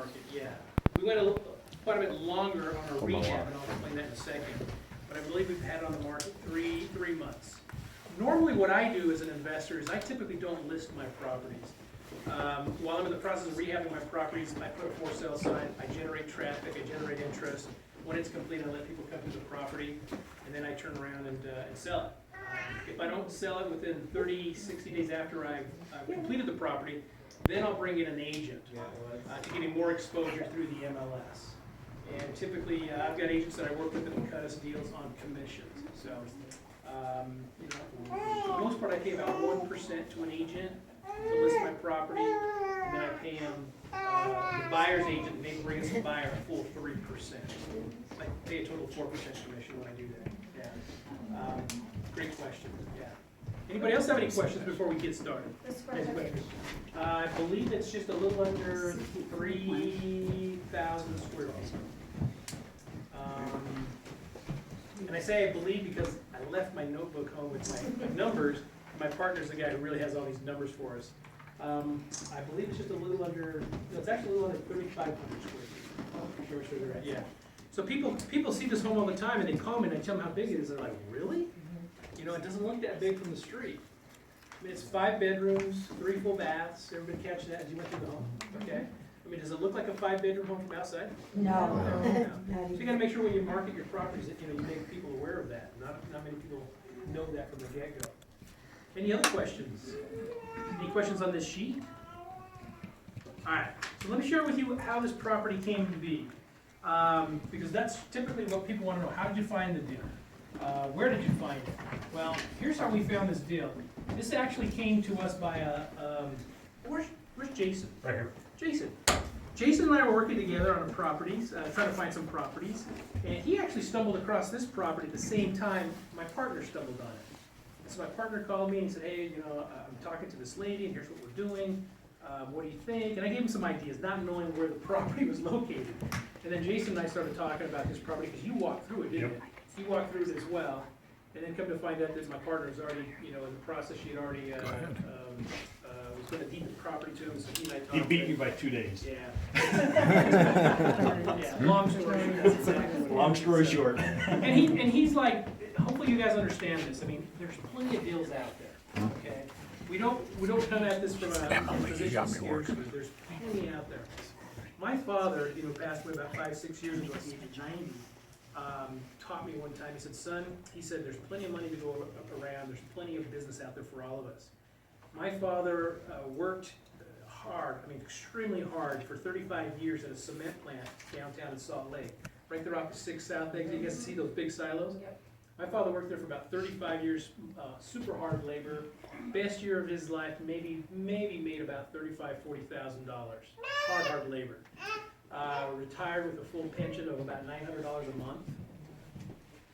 market, yeah. We went quite a bit longer on our rehab, and I'll explain that in a second. But I believe we've had it on the market three months. Normally what I do as an investor is I typically don't list my properties. While I'm in the process of rehabbing my properties, I put a for sale sign, I generate traffic, I generate interest. When it's complete, I let people come to the property, and then I turn around and sell it. If I don't sell it within 30, 60 days after I've completed the property, then I'll bring in an agent to give me more exposure through the MLS. And typically, I've got agents that I work with that will cut us deals on commissions. So, for the most part, I pay about 1% to an agent to list my property, and then I pay him, the buyer's agent, and they bring us a buyer a full 3%. I pay a total of 4% commission when I do that. Yeah. Great question. Yeah. Anybody else have any questions before we get started? I believe it's just a little under 3,000 square feet. And I say I believe because I left my notebook home with my numbers. My partner's the guy who really has all these numbers for us. I believe it's just a little under, no, it's actually a little under 3,500 square feet. I'm sure they're right. Yeah. So people see this home all the time and they call me and I tell them how big it is. They're like, really? You know, it doesn't look that big from the street. I mean, it's 5 bedrooms, 3 full baths. Everybody catch that as you went through the home? Okay. I mean, does it look like a 5-bedroom home from outside? No. So you got to make sure when you market your properties that you make people aware of that. Not many people know that from the get-go. Any other questions? Any questions on this sheet? All right. So let me share with you how this property came to be, because that's typically what people want to know. How did you find the deal? Where did you find it? Well, here's how we found this deal. This actually came to us by where's Jason? Right here. Jason and I were working together on properties, trying to find some properties, and he actually stumbled across this property at the same time my partner stumbled on it. And so my partner called me and said, hey, I'm talking to this lady, and here's what we're doing. What do you think? And I gave him some ideas, not knowing where the property was located. And then Jason and I started talking about this property, because you walked through it, didn't you? You walked through it as well. And then come to find out that my partner was already, in the process, she had already, was going to deed the property to him, so he and I talked. He beat me by 2 days. Yeah. Yeah, long story short. That's exactly what Long story so, short. And he's like, hopefully you guys understand this. I mean, there's plenty of deals out there, okay? We don't come at this from a position of scarcity. There's plenty out there. My father, passed away about 5-6 years ago at the age of 90. Taught me one time, he said, son, there's plenty of money to go around, there's plenty of business out there for all of us. My father worked hard, extremely hard, for 35 years at a cement plant downtown in Salt Lake, right there off the 6 South exit. You guys see those big silos? Yep. My father worked there for about 35 years, super hard labor. Best year of his life, maybe made about $35,000-$40,000. Hard labor. Retired with a full pension of about $900 a month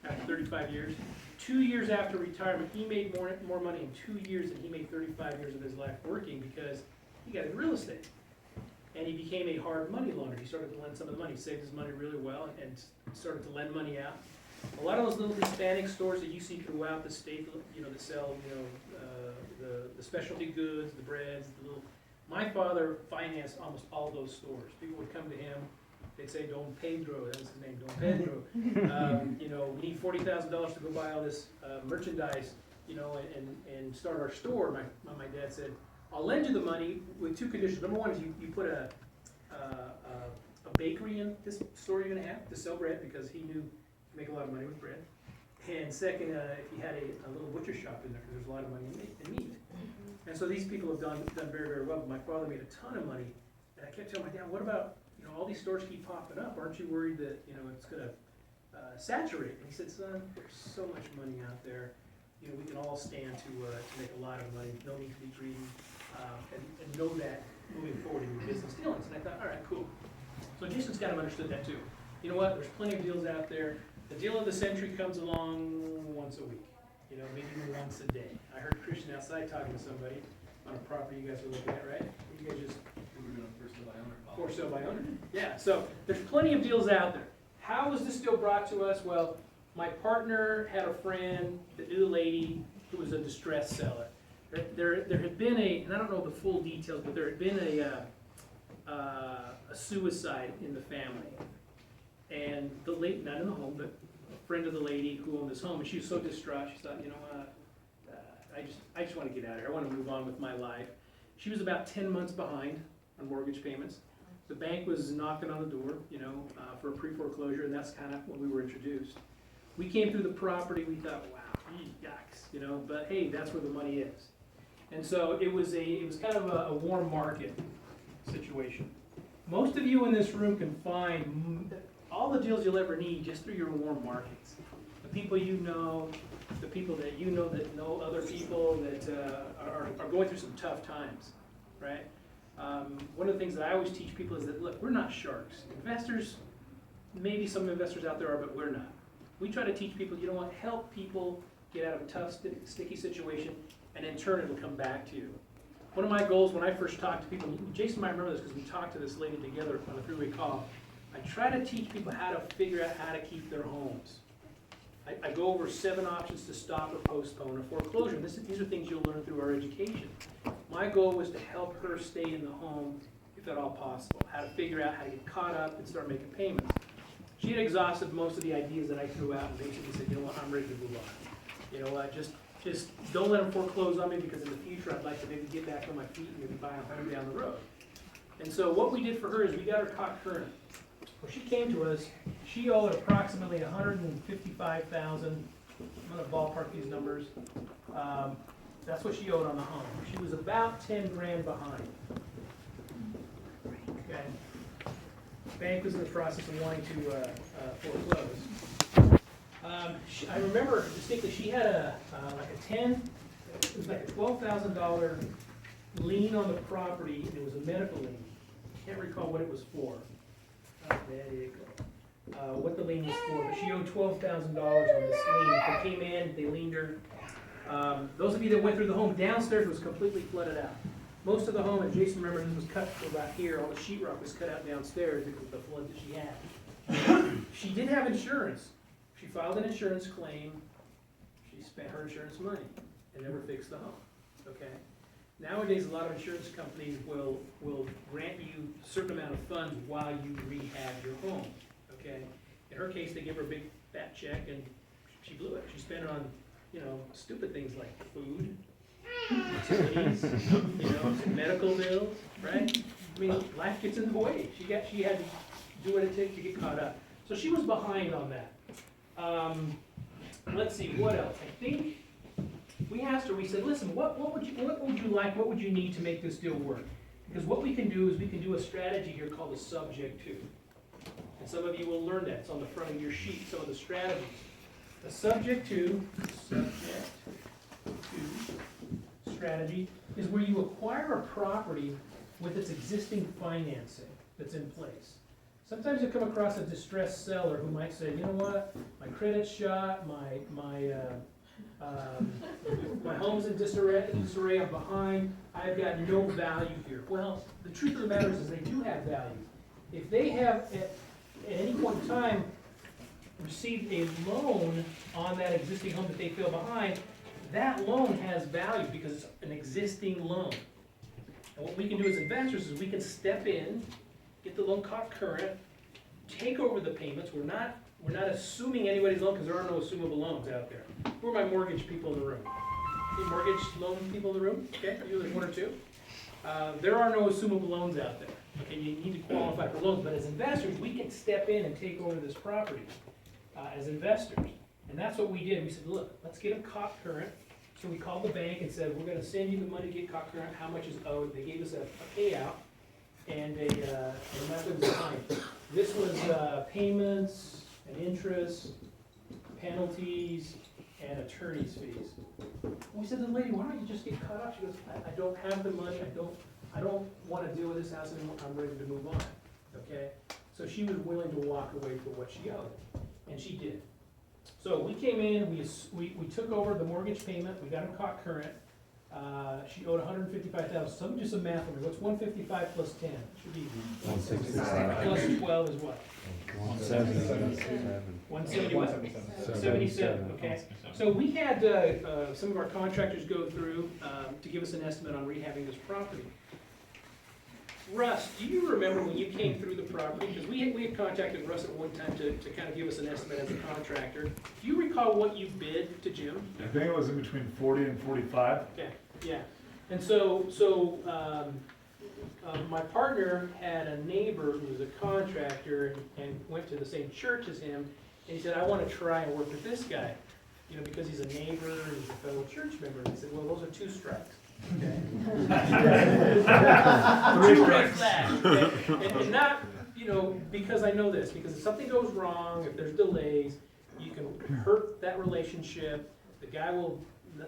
after 35 years. 2 years after retirement, he made more money in 2 years than he made 35 years of his life working, because he got in real estate. And he became a hard money lender. He started to lend some of the money, saved his money really well, and started to lend money out. A lot of those little Hispanic stores that you see throughout the state, that sell, the specialty goods, the breads, my father financed almost all those stores. People would come to him, they'd say, Don Pedro, that was his name, Don Pedro. We need $40,000 to go buy all this merchandise, and start our store. My dad said, I'll lend you the money with 2 conditions. Number one is you put a bakery in this store you're gonna have to sell bread, because he knew to make a lot of money with bread. And second, if you had a little butcher shop in there, because there's a lot of money in meat. And so these people have done very, very well. But my father made a ton of money, and I kept telling my dad, what about, all these stores keep popping up. Aren't you worried that, it's going to saturate? And he said, son, there's so much money out there. We can all stand to make a lot of money. No need to be greedy, and know that moving forward in your business dealings. And I thought, all right, cool. So Jason's kind of understood that too. You know what? There's plenty of deals out there. The deal of the century comes along once a week. Maybe even once a day. I heard Christian outside talking to somebody on a property you guys were looking at, right? You guys just We were doing for sale by owner. for sale by owner. Yeah. So there's plenty of deals out there. How was this deal brought to us? Well, my partner had a friend that knew a lady who was a distressed seller. There had been and I don't know the full details, but there had been a suicide in the family. And the late, not in the home, but a friend of the lady who owned this home, and she was so distraught, she thought, you know what, I just wanna get out of here, I wanna move on with my life. She was about 10 months behind on mortgage payments. The bank was knocking on the door, for a pre-foreclosure, and that's kind of when we were introduced. We came through the property, we thought, wow, yikes, but hey, that's where the money is. And so it was kind of a warm market situation. Most of you in this room can find all the deals you'll ever need just through your warm markets. The people you know, the people that you know that know other people that are going through some tough times, right? One of the things that I always teach people is that, look, we're not sharks. Investors, maybe some investors out there are, but we're not. We try to teach people, you know what, help people get out of a tough, sticky situation, and in turn it'll come back to you. One of my goals when I first talked to people, Jason might remember this because we talked to this lady together on a three-way call, I try to teach people how to figure out how to keep their homes. I go over 7 options to stop or postpone a foreclosure. These are things you'll learn through our education. My goal was to help her stay in the home, if at all possible, how to figure out how to get caught up and start making payments. She had exhausted most of the ideas that I threw out and basically said, you know what, I'm ready to move on. You know what, just don't let them foreclose on me because in the future I'd like to maybe get back on my feet and maybe buy a home down the road. And so what we did for her is we got her caught current. When she came to us, she owed approximately $155,000. I'm gonna ballpark these numbers. That's what she owed on the home. She was about 10 grand behind. Okay. Bank was in the process of wanting to foreclose. I remember distinctly she had it was like a $12,000 lien on the property, and it was a medical lien. Can't recall what it was for. There you go. What the lien was for, but she owed $12,000 on this lien. They came in, they liened her. Those of you that went through the home, downstairs was completely flooded out. Most of the home, and Jason remembers, this was cut from about here, all the sheetrock was cut out downstairs because of the flood that she had. She did have insurance. She filed an insurance claim. She spent her insurance money and never fixed the home, okay? Nowadays, a lot of insurance companies will grant you a certain amount of funds while you rehab your home, okay? In her case, they give her a big fat check and she blew it. She spent it on, stupid things like food, utilities, medical bills, right? I mean, life gets in the way. She had to do what it takes to get caught up. So she was behind on that. Let's see, what else? I think we asked her, we said, listen, what would you like, what would you need to make this deal work? Because what we can do is we can do a strategy here called a subject to. And some of you will learn that. It's on the front of your sheet, some of the strategies. The subject to strategy is where you acquire a property with its existing financing that's in place. Sometimes you come across a distressed seller who might say, you know what, my credit's shot, my home's in disarray, I'm behind, I've got no value here. Well, the truth of the matter is they do have value. If they have, at any point in time, received a loan on that existing home that they feel behind, that loan has value because it's an existing loan. And what we can do as investors is we can step in, get the loan caught current, take over the payments. We're not assuming anybody's loan because there are no assumable loans out there. Who are my mortgage people in the room? Any mortgage loan people in the room? Okay, you, there's 1 or 2. There are no assumable loans out there. Okay, you need to qualify for loans, but as investors, we can step in and take over this property as investors. And that's what we did. We said, look, let's get them caught current. So we called the bank and said, we're going to send you the money to get caught current. How much is owed? They gave us a payout and a method of time. This was payments and interest, penalties, and attorney's fees. We said to the lady, why don't you just get caught up? She goes, I don't have the money. I don't want to deal with this house anymore. I'm ready to move on. Okay? So she was willing to walk away for what she owed, and she did. So we came in, we took over the mortgage payment, we got them caught current. She owed $155,000. So do some math for me. What's 155 plus 10? Should be 165. Plus 12 is what? 177. 177. Okay. So we had some of our contractors go through to give us an estimate on rehabbing this property. Russ, do you remember when you came through the property? Because we had contacted Russ at one time to kind of give us an estimate as a contractor. Do you recall what you bid to Jim? I think it was in between 40 and 45. Okay, yeah. And so my partner had a neighbor who was a contractor and went to the same church as him, and he said, I want to try and work with this guy, you know, because he's a neighbor and he's a fellow church member. And he said, well, those are 2 strikes. Okay. 2 red flags. Okay? And not, you know, because I know this, because if something goes wrong, if there's delays, you can hurt that relationship. The guy will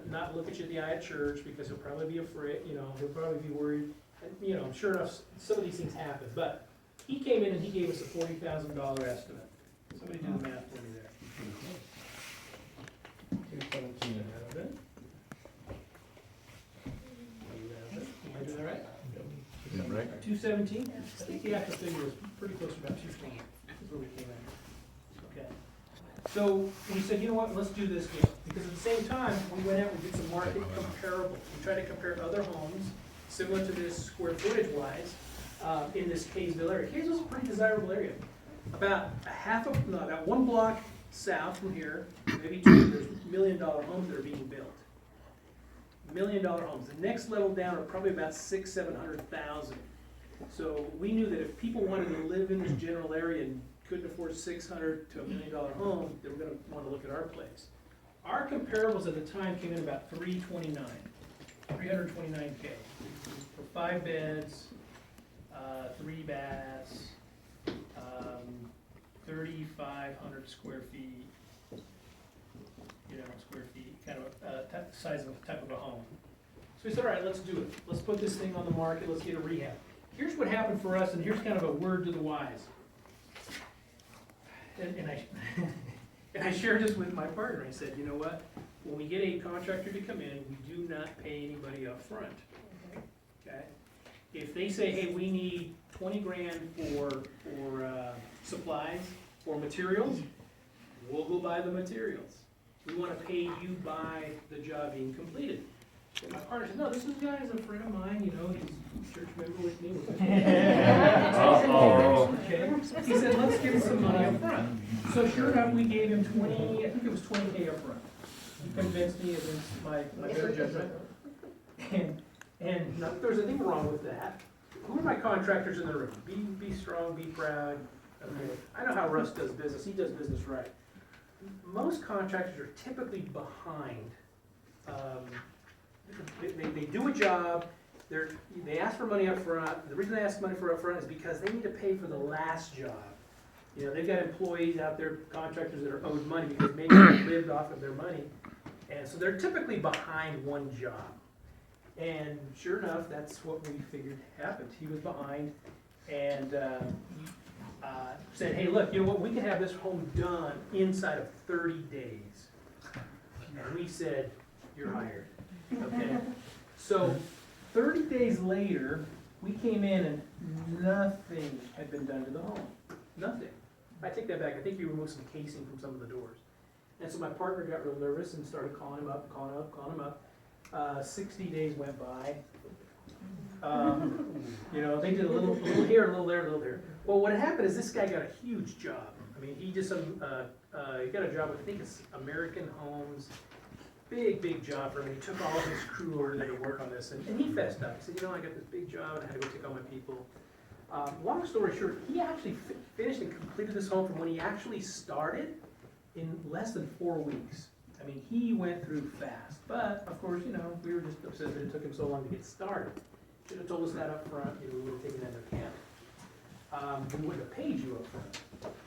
not look at you in the eye at church because he'll probably be afraid, you know, he'll probably be worried. And, you know, sure enough, some of these things happen. But he came in and he gave us a $40,000 estimate. Somebody do the math for me there. 217 out of it. Am I doing that right? Yeah, right. 217? I think the actual figure was pretty close to about 220. That's where we came in. Okay. So we said, you know what, let's do this deal. Because at the same time, we went out and did some market comparables. We tried to compare other homes similar to this square footage wise in this Kaysville area. Kaysville's a pretty desirable area. About about 1 block south from here, maybe 2, there's $1 million homes that are being built. $1 million homes. The next level down are probably about 600,000-700,000. So we knew that if people wanted to live in this general area and couldn't afford $600,000 to $1 million home, they were going to want to look at our place. Our comparables at the time came in about 329K for 5 beds, 3 baths, 3,500 square feet. You know, square feet, kind of size of type of a home. So we said, all right, let's do it. Let's put this thing on the market. Let's get a rehab. Here's what happened for us, and here's kind of a word to the wise. And I shared this with my partner. I said, you know what? When we get a contractor to come in, we do not pay anybody up front. Okay? If they say, hey, we need 20 grand for supplies or materials, we'll go buy the materials. We want to pay you by the job being completed. And my partner said, no, this guy is a friend of mine, you know, he's a church member with me. Okay. He said, let's give him some money up front. So sure enough, we gave him 20, I think it was 20K up front. He convinced me against my better judgment. And not that there's anything wrong with that. Who are my contractors in the room? Be strong, be proud. Okay. I know how Russ does business. He does business right. Most contractors are typically behind. They do a job, they ask for money up front. The reason they ask money for up front is because they need to pay for the last job. You know, they've got employees out there, contractors that are owed money because maybe they lived off of their money. And so they're typically behind one job. And sure enough, that's what we figured happened. He was behind and said, hey, look, you know what, we can have this home done inside of 30 days. And we said, you're hired. Okay? So 30 days later, we came in and nothing had been done to the home. Nothing. I take that back. I think you removed some casing from some of the doors. And so my partner got real nervous and started calling him up. 60 days went by. You know, they did a little here, a little there, a little there. Well, what happened is this guy got a huge job. I mean, he just he got a job with, I think it's American Homes. Big job for him. He took all of his crew over there to work on this, and he fessed up. He said, you know, I got this big job, and I had to go take all my people. Long story short, he actually finished and completed this home from when he actually started in less than 4 weeks. I mean, he went through fast. But, of course, you know, we were just upset that it took him so long to get started. Should have told us that up front. You know, we would have taken that into account. We wouldn't have paid you up front.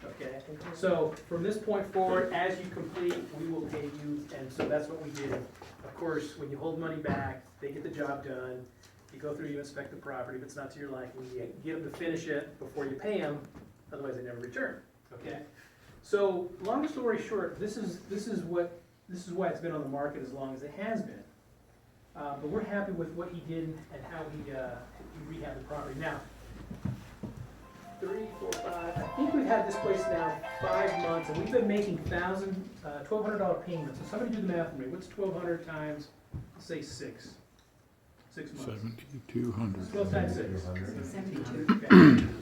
Okay? So, from this point forward, as you complete, we will pay you. And so that's what we did. Of course, when you hold money back, they get the job done. You go through, you inspect the property. If it's not to your liking, you get them to finish it before you pay them. Otherwise, they never return. Okay? So, long story short, this is why it's been on the market as long as it has been. But we're happy with what he did and how he rehabbed the property. Now, 3, 4, 5, I think we've had this place now 5 months, and we've been making $1,200 payments. So somebody do the math for me. What's 1,200 times, let's say 6? 6 months. 7,200. 12 times 6. 72. Okay.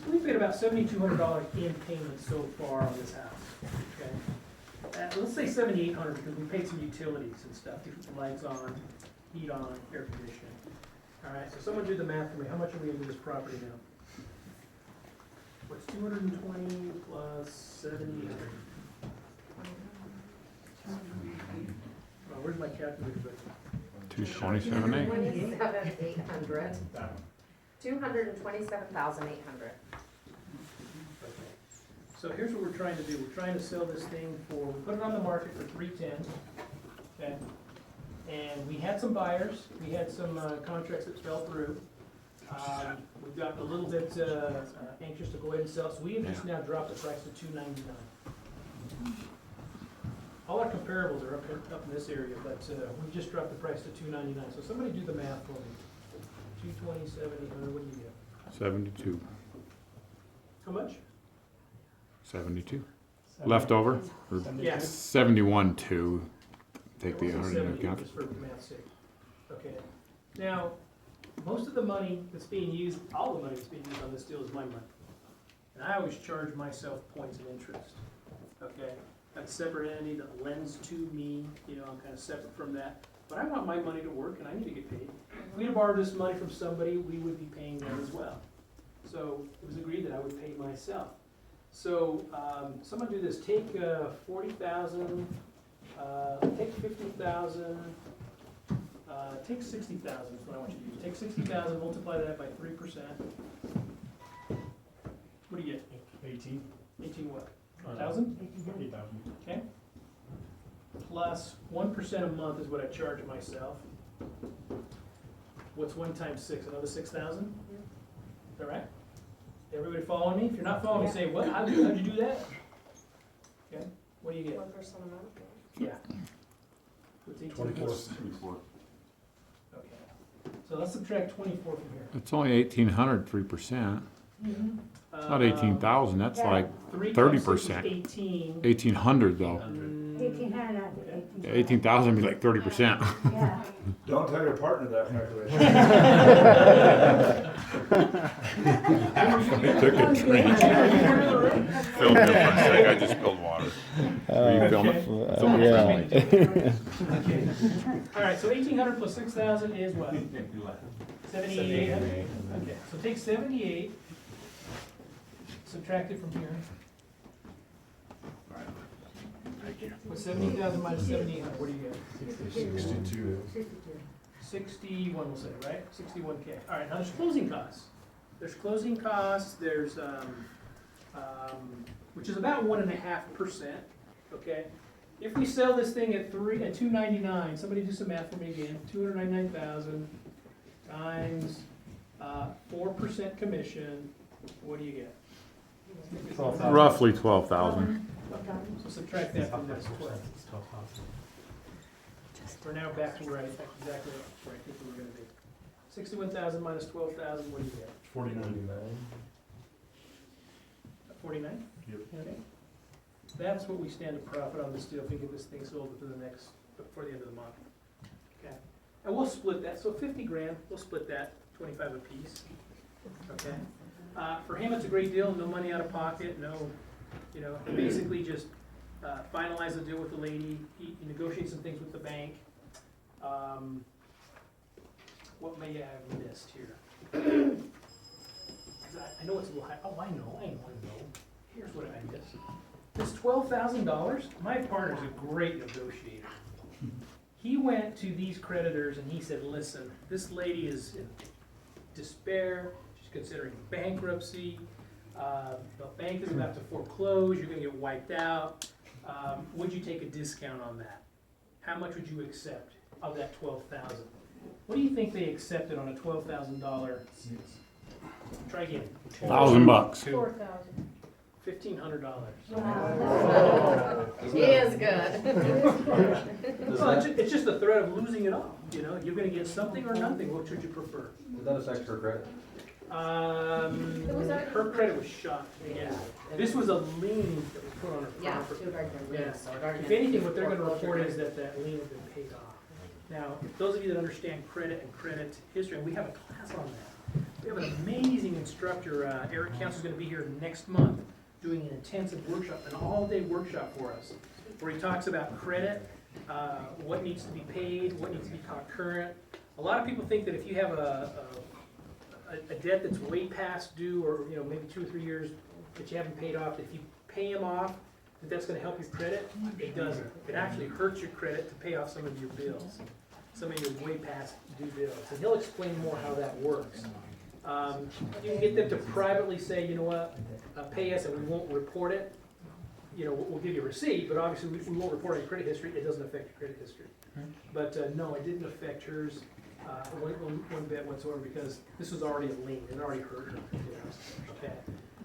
So we've paid about $7,200 in payments so far on this house. Okay. Let's say $7,800 because we paid some utilities and stuff, to keep the lights on, heat on, air conditioning. All right, so someone do the math for me. How much are we into this property now? What's 220 plus 7,800? Where's my calculator? 227,800. 27,800. 227,800. So here's what we're trying to do. We're trying to sell this thing for, we put it on the market for $310, okay? And we had some buyers, we had some contracts that fell through. We've got a little bit anxious to go ahead and sell, so we have just now dropped the price to $299. All our comparables are up in this area, but we just dropped the price to $299. So somebody do the math for me. 227, 800, what do you get? 72. How much? 72. Leftover? Or Yeah. 71.2. Take the We'll say 100 into 70, account. just for math's sake. Okay. Now, most of the money that's being used, all the money that's being used on this deal is my money. And I always charge myself points of interest, okay? That's a separate entity that lends to me, you know, I'm kind of separate from that. But I want my money to work and I need to get paid. If we had borrowed this money from somebody, we would be paying them as well. So it was agreed that I would pay myself. So someone do this, take 40,000, take 50,000, take 60,000 is what I want you to do. Take 60,000, multiply that by 3%. What do you get? 18. 18 what? 1,000? 8,000. Okay. Plus 1% a month is what I charge myself. What's 1 times 6? Another 6,000? Is that right? Everybody following me? If you're not following me, say, what? How'd you do that? Okay. What do you get? 1% a month. Yeah. What's 18? 24. Okay. So let's subtract 24 from here. It's only 1,800, 3%. It's not 18,000, that's like 3 30%. times 6 is 18. 1,800 though. 1,800, Yeah, 18,000 would be like 30%. yeah. Don't tell your partner that calculation. Took a drink. Filmed there for a sec, I just spilled water. Are you filming? Okay. All right, so 1,800 plus 6,000 is what? 7,800? Okay, so take 78, subtract it from here. What's 70,000 minus 7,800, what do you get? 62. 61, we'll say, right? 61K. All right, now there's closing costs. There's closing costs, there's, which is about 1.5%, okay? If we sell this thing at $299, somebody do some math for me again, 299,000 times 4% commission, what do you get? Roughly 12,000. So subtract that from this 12. We're now back to where I exactly where I think we were gonna be. 61,000 minus 12,000, what do you get? 49. 49? Yep. Okay. That's what we stand to profit on this deal if we get this thing sold before the end of the month. Okay. And we'll split that, so 50 grand, we'll split that, 25 apiece. Okay. For him, it's a great deal, no money out of pocket, no, you know, he basically just finalize the deal with the lady, he negotiates some things with the bank. What may I have missed here? 'Cause I know it's a little high, oh, I know. Here's what I missed. This $12,000, my partner's a great negotiator. He went to these creditors and he said, listen, this lady is in despair, she's considering bankruptcy, the bank is about to foreclose, you're gonna get wiped out. Would you take a discount on that? How much would you accept of that 12,000? What do you think they accepted on a $12,000? Try again. $1,000. 4,000. $1,500. He is good. Well, it's just the threat of losing it all, you know, you're gonna get something or nothing, which would you prefer? Does that affect her credit? Her credit was shot, yeah. This was a lien that was put on her Yeah, property. she would already been Yeah. released, so it already If been anything, what they're gonna foreclosure. report is that that lien has been paid off. Now, if those of you that understand credit and credit history, and we have a class on that. We have an amazing instructor, Eric Campos, is gonna be here next month, doing an intensive workshop, an all-day workshop for us, where he talks about credit, what needs to be paid, what needs to be caught current. A lot of people think that if you have a debt that's way past due, or, you know, maybe 2 or 3 years that you haven't paid off, if you pay him off, that's gonna help your credit. It doesn't. It actually hurts your credit to pay off some of your bills, some of your way past due bills. And he'll explain more how that works. You can get them to privately say, you know what, pay us and we won't report it. You know, we'll give you a receipt, but obviously we won't report any credit history. It doesn't affect your credit history. But no, it didn't affect hers one bit whatsoever, because this was already a lien. It already hurt her. You know? Okay.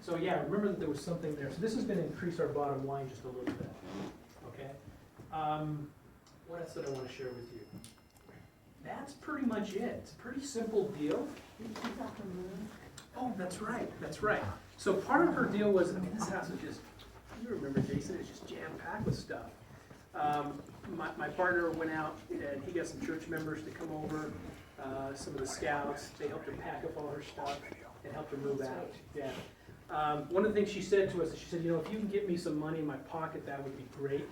So yeah, remember that there was something there. So this is going to increase our bottom line just a little bit. Okay. What else did I want to share with you? That's pretty much it. It's a pretty simple deal. Oh, that's right. That's right. So part of her deal was, I mean, this house is just, you remember, Jason, it's just jam-packed with stuff. My partner went out and he got some church members to come over, some of the scouts. They helped her pack up all her stuff and helped her move out. Yeah. One of the things she said to us, she said, you know, if you can get me some money in my pocket, that would be great.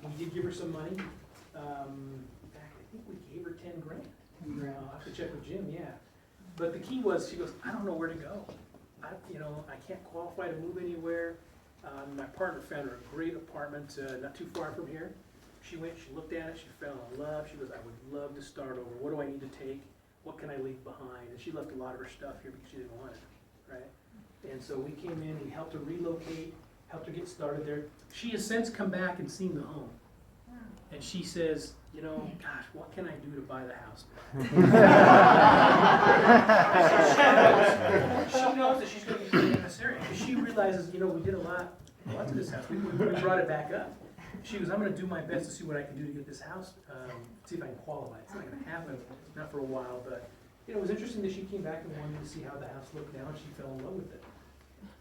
We did give her some money. In fact, I think we gave her 10 grand. I'll have to check with Jim, yeah. But the key was, she goes, I don't know where to go. I can't qualify to move anywhere. My partner found her a great apartment not too far from here. She went, she looked at it, she fell in love. She goes, I would love to start over. What do I need to take? What can I leave behind? And she left a lot of her stuff here because she didn't want it, right? And so we came in, we helped her relocate, helped her get started there. She has since come back and seen the home. And she says, you know, gosh, what can I do to buy the house? She knows that she's going to be staying in this area, because she realizes, you know, we did a lot to this house. We brought it back up. She goes, I'm going to do my best to see what I can do to get this house, see if I can qualify. It's not going to happen, not for a while, but you know, it was interesting that she came back and wanted to see how the house looked now, and she fell in love with it.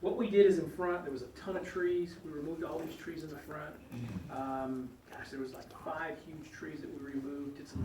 What we did is in front, there was a ton of trees. We removed all these trees in the front. Gosh, there was like 5 huge trees that we removed, did some